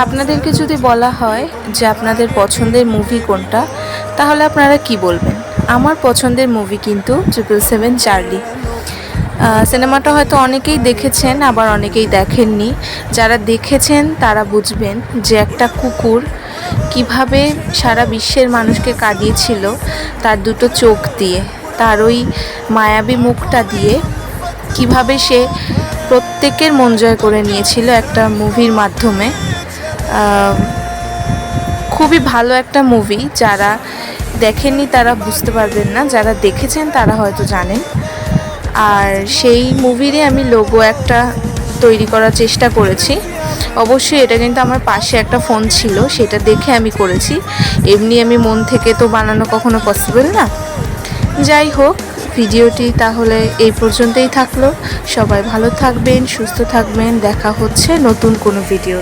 আপনাদেরকে যদি বলা হয় যে আপনাদের পছন্দের মুভি কোনটা, তাহলে আপনারা কি বলবেন? আমার পছন্দের মুভি কিন্তু 777 চার্লি। সিনেমাটা হয়তো অনেকেই দেখেছেন, আবার অনেকেই দেখেননি। যারা দেখেছেন তারা বুঝবেন যে একটা কুকুর কিভাবে সারা বিশ্বের মানুষকে কাঁদিয়েছিল তার দুটো চোখ দিয়ে, তার ওই মায়াবী মুখটা দিয়ে কিভাবে সে প্রত্যেকের মন জয় করে নিয়েছিল একটা মুভির মাধ্যমে। খুবই ভালো একটা মুভি। যারা দেখেননি তারা বুঝতে পারবেন না, যারা দেখেছেন তারা হয়তো জানেন। আর সেই মুভিরই আমি লোগো একটা তৈরি করার চেষ্টা করেছি। অবশ্যই এটা কিন্তু আমার পাশে একটা ফোন ছিল, সেটা দেখে আমি করেছি। এমনি আমি মন থেকে তো বানানো কখনো পসিবল না। যাই হোক, ভিডিওটি তাহলে এই পর্যন্তই থাকলো। সবাই ভালো থাকবেন, সুস্থ থাকবেন। দেখা হচ্ছে নতুন কোনো ভিডিও।